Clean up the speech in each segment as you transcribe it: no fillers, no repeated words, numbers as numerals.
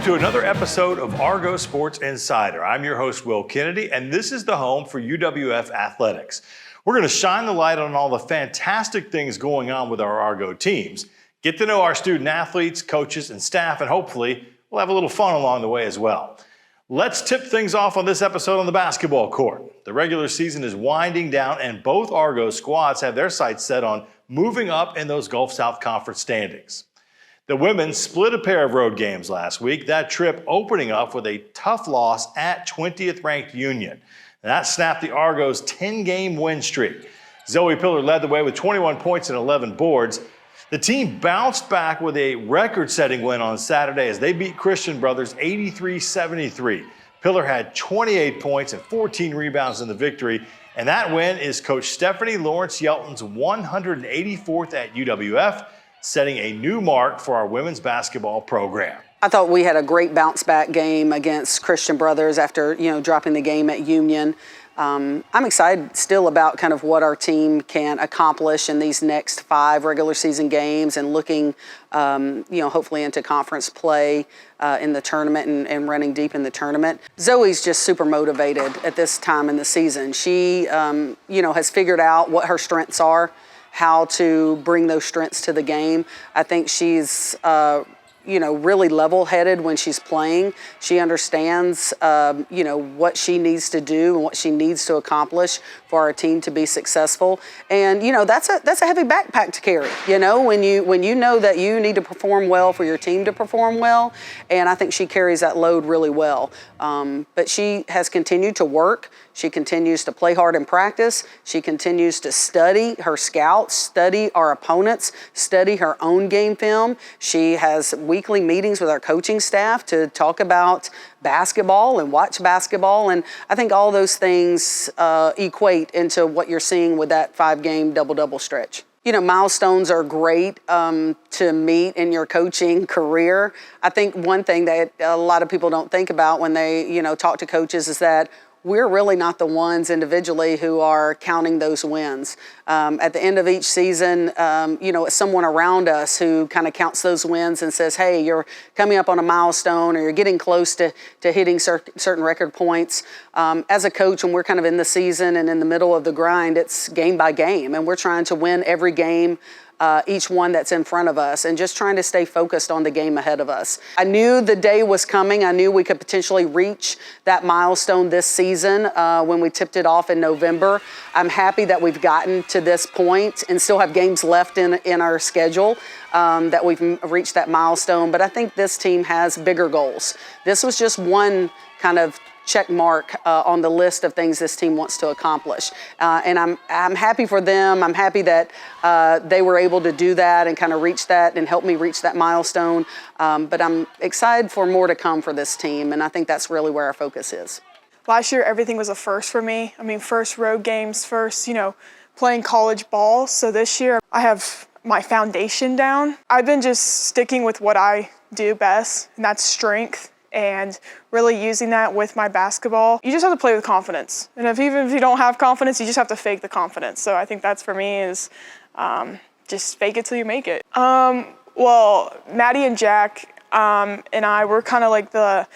to another episode of Argo Sports Insider. I'm your host, Will Kennedy, and this is the home for UWF Athletics. We're going to shine the light on all the fantastic things going on with our Argo teams, get to know our student athletes, coaches, and staff, and hopefully we'll have a little fun along the way as well. Let's tip things off on this episode on the basketball court. The regular season is winding down, and both Argo squads have their sights set on moving up in those Gulf South Conference standings. The women split a pair of road games last week, that trip opening up with a tough loss at 20th ranked Union. And that snapped the Argos' 10-game win streak. Zoe Pillar led the way with 21 points and 11 boards. The team bounced back with a record-setting win on Saturday as they beat Christian Brothers 83-73. Pillar had 28 points and 14 rebounds in the victory, and that win is Coach Stephanie Lawrence Yelton's 184th at UWF, setting a new mark for our women's basketball program. I thought we had a great bounce-back game against Christian Brothers after, dropping the game at Union. I'm excited still about kind of what our team can accomplish in these next 5 regular season games and looking, hopefully into conference play in the tournament and running deep in the tournament. Zoe's just super motivated at this time in the season. She, has figured out what her strengths are, how to bring those strengths to the game. I think she's, really level-headed when she's playing. She understands, what she needs to do and what she needs to accomplish for our team to be successful. And, that's a heavy backpack to carry, when you know that you need to perform well for your team to perform well. And I think she carries that load really well. But she has continued to work. She continues to play hard in practice. She continues to study her scouts, study our opponents, study her own game film. She has weekly meetings with our coaching staff to talk about basketball and watch basketball. And I think all those things equate into what you're seeing with that 5-game double-double stretch. Milestones are great to meet in your coaching career. I think one thing that a lot of people don't think about when they, talk to coaches is that we're really not the ones individually who are counting those wins. At the end of each season, it's someone around us who kind of counts those wins and says, hey, you're coming up on a milestone or you're getting close to hitting certain record points. As a coach, when we're kind of in the season and in the middle of the grind, it's game by game, and we're trying to win every game, each one that's in front of us, and just trying to stay focused on the game ahead of us. I knew the day was coming. I knew we could potentially reach that milestone this season when we tipped it off in November. I'm happy that we've gotten to this point and still have games left in our schedule, that we've reached that milestone. But I think this team has bigger goals. This was just one kind of check mark on the list of things this team wants to accomplish. And I'm happy for them. I'm happy that they were able to do that and kind of reach that and help me reach that milestone. But I'm excited for more to come for this team, and I think that's really where our focus is. Last year, everything was a first for me. First road games, first, playing college ball. So this year, I have my foundation down. I've been just sticking with what I do best, and that's strength, and really using that with my basketball. You just have to play with confidence. And even if you don't have confidence, you just have to fake the confidence. So I think that's for me is just fake it till you make it. Well, Maddie and Jack and I were kind of like the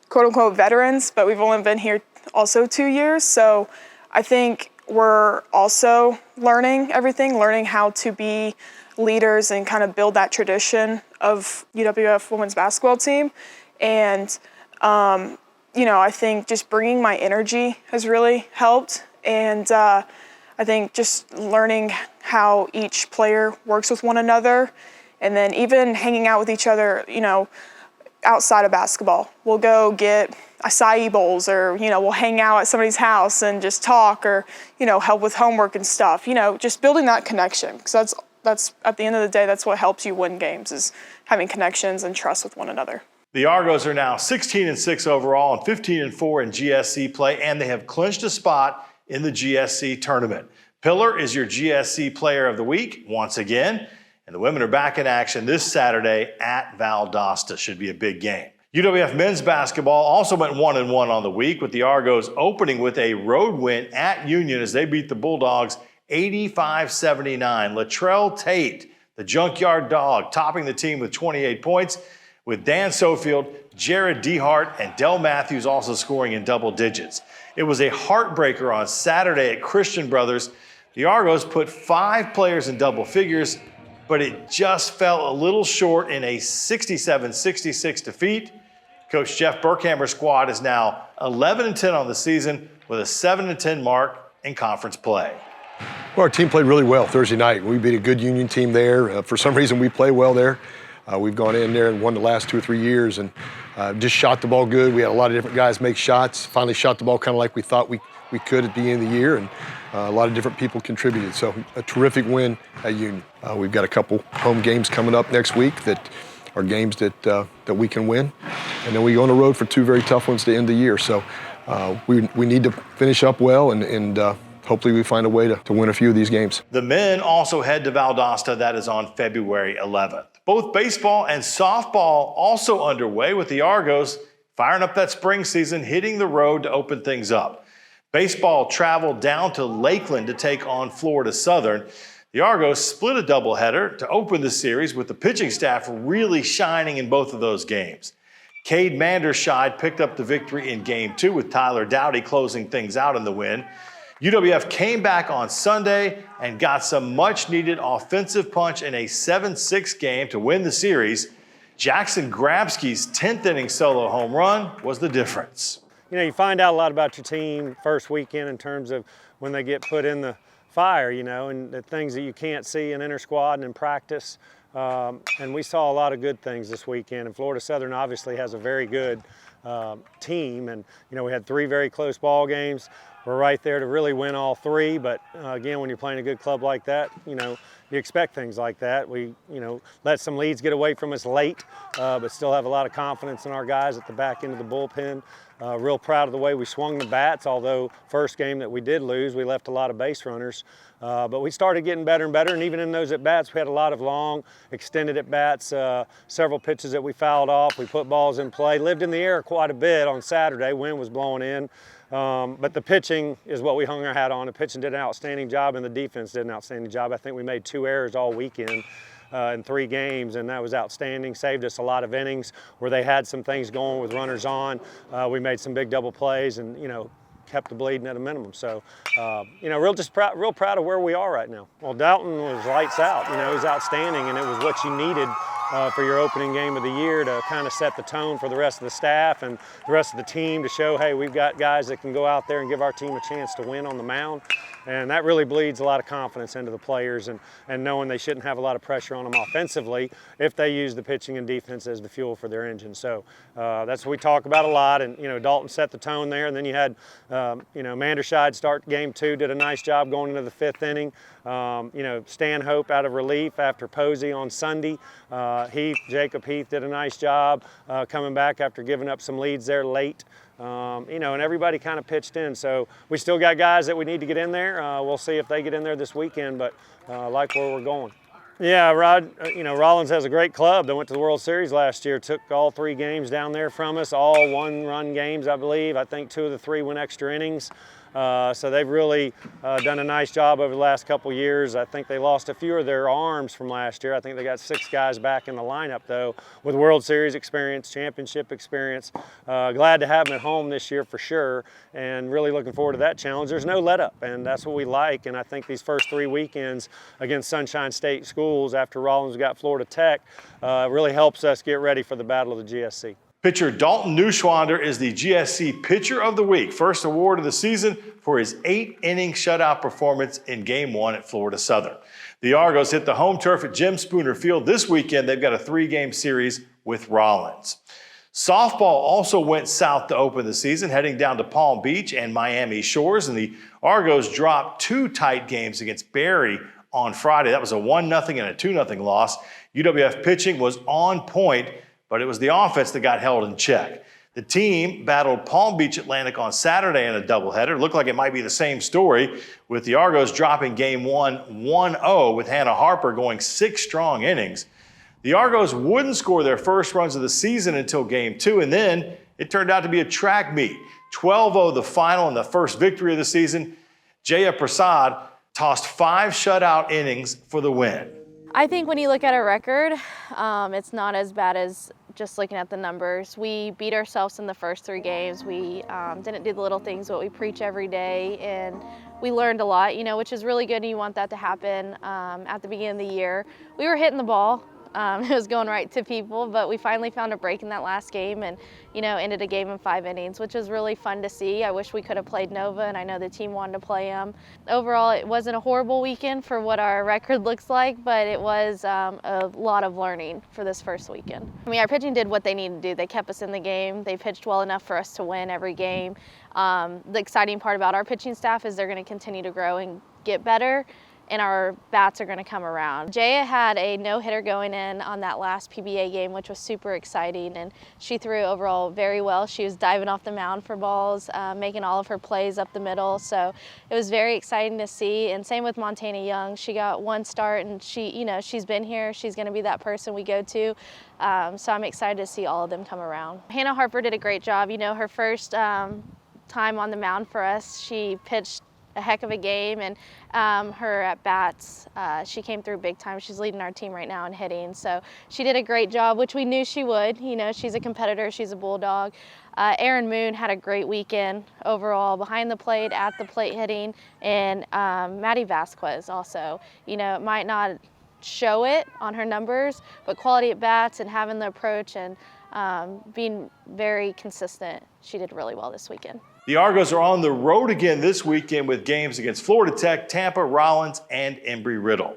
quote unquote veterans, but we've only been here also 2 years. So I think we're also learning everything, learning how to be leaders and kind of build that tradition of UWF women's basketball team. And, I think just bringing my energy has really helped. And I think just learning how each player works with one another, and then even hanging out with each other, outside of basketball. We'll go get acai bowls, or, we'll hang out at somebody's house and just talk, or, help with homework and stuff, just building that connection. Because that's at the end of the day, that's what helps you win games, is having connections and trust with one another. The Argos are now 16-6 overall and 15-4 in GSC play, and they have clinched a spot in the GSC tournament. Pillar is your GSC Player of the Week once again, and the women are back in action this Saturday at Valdosta. Should be a big game. UWF men's basketball also went 1-1 on the week, with the Argos opening with a road win at Union as they beat the Bulldogs 85-79. Latrell Tate, the Junkyard Dog, topping the team with 28 points. with Dan Sofield, Jared Dehart, and Del Matthews also scoring in double digits. It was a heartbreaker on Saturday at Christian Brothers. The Argos put 5 players in double figures, but it just fell a little short in a 67-66 defeat. Coach Jeff Burkhammer's squad is now 11-10 on the season with a 7-10 mark in conference play. Well, our team played really well Thursday night. We beat a good Union team there. For some reason, we play well there. We've gone in there and won the last 2 or 3 years and just shot the ball good. We had a lot of different guys make shots, finally shot the ball kind of like we thought we could at the end of the year, and a lot of different people contributed. So a terrific win at Union. We've got a couple home games coming up next week that are games that we can win. And then we go on the road for 2 very tough ones to end the year. So we need to finish up well and hopefully we find a way to win a few of these games. The men also head to Valdosta. That is on February 11th. Both baseball and softball also underway with the Argos firing up that spring season, hitting the road to open things up. Baseball traveled down to Lakeland to take on Florida Southern. The Argos split a doubleheader to open the series with the pitching staff really shining in both of those games. Cade Manderscheid picked up the victory in Game 2 with Tyler Dowdy closing things out in the win. UWF came back on Sunday and got some much-needed offensive punch in a 7-6 game to win the series. Jackson Grabsky's 10th inning solo home run was the difference. You know, you find out a lot about your team first weekend in terms of when they get put in the fire, you know, and the things that you can't see in inter-squad and in practice. And we saw a lot of good things this weekend. And Florida Southern obviously has a very good team. And, you know, we had 3 very close ball games. We're right there to really win all 3. But, again, when you're playing a good club like that, you know, you expect things like that. We, you know, let some leads get away from us late, but still have a lot of confidence in our guys at the back end of the bullpen. Real proud of the way we swung the bats, although first game that we did lose, we left a lot of base runners. But we started getting better and better, and even in those at-bats, we had a lot of long, extended at-bats, several pitches that we fouled off. We put balls in play, lived in the air quite a bit on Saturday. Wind was blowing in. But the pitching is what we hung our hat on. The pitching did an outstanding job, and the defense did an outstanding job. I think we made 2 errors all weekend in 3 games, and that was outstanding. Saved us a lot of innings where they had some things going with runners on. We made some big double plays and, you know, kept the bleeding at a minimum. So, you know, real proud of where we are right now. Well, Dalton was lights out. You know, he was outstanding, and it was what you needed for your opening game of the year to kind of set the tone for the rest of the staff and the rest of the team to show, hey, we've got guys that can go out there and give our team a chance to win on the mound. And that really bleeds a lot of confidence into the players and knowing they shouldn't have a lot of pressure on them offensively if they use the pitching and defense as the fuel for their engine. So that's what we talk about a lot. And, you know, Dalton set the tone there. And then you had, you know, Manderscheid start Game 2, did a nice job going into the 5th inning. You know, Stanhope out of relief after Posey on Sunday. Jacob Heath did a nice job coming back after giving up some leads there late. You know, and everybody kind of pitched in. So we still got guys that we need to get in there. We'll see if they get in there this weekend, but like where we're going. Yeah, Rod, you know, Rollins has a great club. They went to the World Series last year, took all 3 games down there from us, all 1-run games, I believe. I think 2 of the 3 went extra innings. So they've really done a nice job over the last couple years. I think they lost a few of their arms from last year. I think they got 6 guys back in the lineup, though, with World Series experience, championship experience. Glad to have them at home this year for sure, and really looking forward to that challenge. There's no let up, and that's what we like. And I think these first 3 weekends against Sunshine State schools after Rollins got Florida Tech really helps us get ready for the Battle of the GSC. Pitcher Dalton Neuschwander is the GSC Pitcher of the Week, first award of the season for his 8-inning shutout performance in Game 1 at Florida Southern. The Argos hit the home turf at Jim Spooner Field this weekend. They've got a 3-game series with Rollins. Softball also went south to open the season, heading down to Palm Beach and Miami Shores, and the Argos dropped 2 tight games against Barry on Friday. That was a 1-0 and a 2-0 loss. UWF pitching was on point, but it was the offense that got held in check. The team battled Palm Beach Atlantic on Saturday in a doubleheader. It looked like it might be the same story, with the Argos dropping Game 1 1-0 with Hannah Harper going 6 strong innings. The Argos wouldn't score their first runs of the season until Game 2, and then it turned out to be a track meet. 12-0 the final and the first victory of the season. Jaya Prasad tossed 5 shutout innings for the win. I think when you look at our record, it's not as bad as just looking at the numbers. We beat ourselves in the first 3 games. We didn't do the little things what we preach every day, and we learned a lot, which is really good, and you want that to happen at the beginning of the year. We were hitting the ball. It was going right to people, but we finally found a break in that last game and, ended a game in 5 innings, which was really fun to see. I wish we could have played Nova, and I know the team wanted to play them. Overall, it wasn't a horrible weekend for what our record looks like, but it was a lot of learning for this first weekend. Our pitching did what they needed to do. They kept us in the game. They pitched well enough for us to win every game. The exciting part about our pitching staff is they're going to continue to grow and get better, and our bats are going to come around. Jaya had a no-hitter going in on that last PBA game, which was super exciting, and she threw overall very well. She was diving off the mound for balls, making all of her plays up the middle, so it was very exciting to see. And same with Montana Young. She got 1 start, and she's been here. She's going to be that person we go to, so I'm excited to see all of them come around. Hannah Harper did a great job. Her first time on the mound for us, she pitched a heck of a game, and her at-bats, she came through big time. She's leading our team right now in hitting, so she did a great job, which we knew she would. She's a competitor, she's a bulldog. Erin Moon had a great weekend overall, behind the plate, at the plate hitting, and Maddie Vasquez also. It might not show it on her numbers, but quality at bats and having the approach and being very consistent, she did really well this weekend. The Argos are on the road again this weekend with games against Florida Tech, Tampa, Rollins, and Embry-Riddle.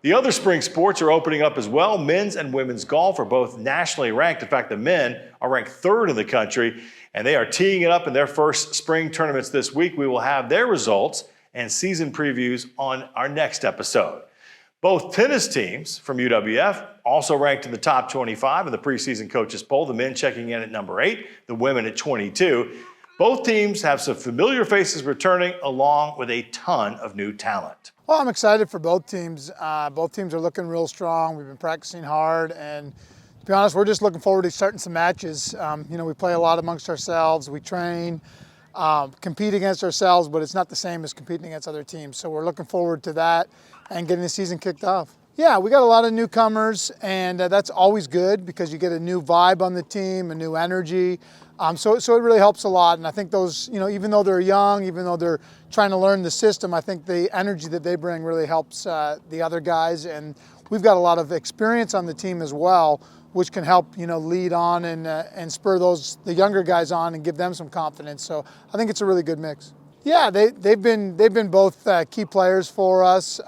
The other spring sports are opening up as well. Men's and women's golf are both nationally ranked. In fact, the men are ranked 3rd in the country, and they are teeing it up in their first spring tournaments this week. We will have their results and season previews on our next episode. Both tennis teams from UWF also ranked in the top 25 in the preseason coaches poll, the men checking in at number 8, the women at 22. Both teams have some familiar faces returning, along with a ton of new talent. Well, I'm excited for both teams. Both teams are looking real strong. We've been practicing hard, and to be honest, we're just looking forward to starting some matches. We play a lot amongst ourselves. We train, compete against ourselves, but it's not the same as competing against other teams. So we're looking forward to that and getting the season kicked off. Yeah, we got a lot of newcomers, and that's always good because you get a new vibe on the team, a new energy. So it really helps a lot, and I think those, even though they're young, even though they're trying to learn the system, I think the energy that they bring really helps the other guys, and we've got a lot of experience on the team as well, which can help, lead on and spur the younger guys on and give them some confidence. So I think it's a really good mix. Yeah, they've been both key players for us.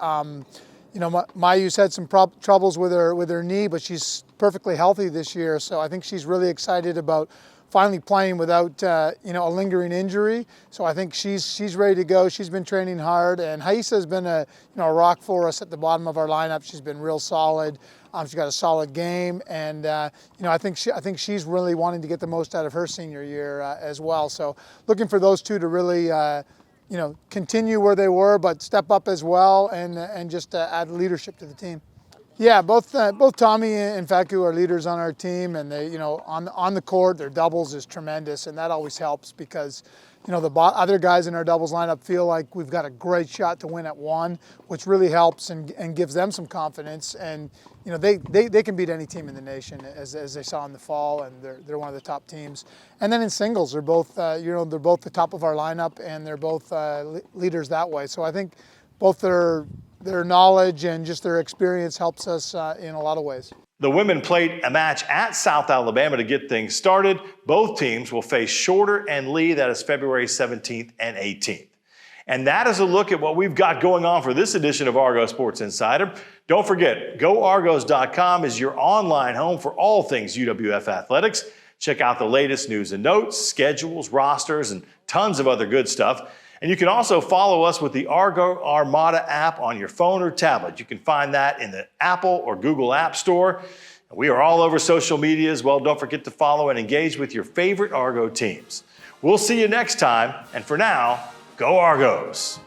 Mayu's had some troubles with her knee, but she's perfectly healthy this year, so I think she's really excited about finally playing without a lingering injury. So I think she's ready to go. She's been training hard, and Haisa has been a rock for us at the bottom of our lineup. She's been real solid. She's got a solid game, and I think she's really wanting to get the most out of her senior year as well. So looking for those two to really continue where they were, but step up as well and just add leadership to the team. Yeah, both Tommy and Faku are leaders on our team, and they, on the court, their doubles is tremendous, and that always helps because, the other guys in our doubles lineup feel like we've got a great shot to win at 1, which really helps and gives them some confidence. And they can beat any team in the nation, as they saw in the fall, and they're one of the top teams. And then in singles, they're both they're both the top of our lineup, and they're both leaders that way. So I think both their knowledge and just their experience helps us in a lot of ways. The women played a match at South Alabama to get things started. Both teams will face Shorter and Lee. That is February 17th and 18th. And that is a look at what we've got going on for this edition of Argo Sports Insider. Don't forget, GoArgos.com is your online home for all things UWF athletics. Check out the latest news and notes, schedules, rosters, and tons of other good stuff. And you can also follow us with the Argo Armada app on your phone or tablet. You can find that in the Apple or Google App Store. We are all over social media as well. Don't forget to follow and engage with your favorite Argo teams. We'll see you next time. And for now, go Argos.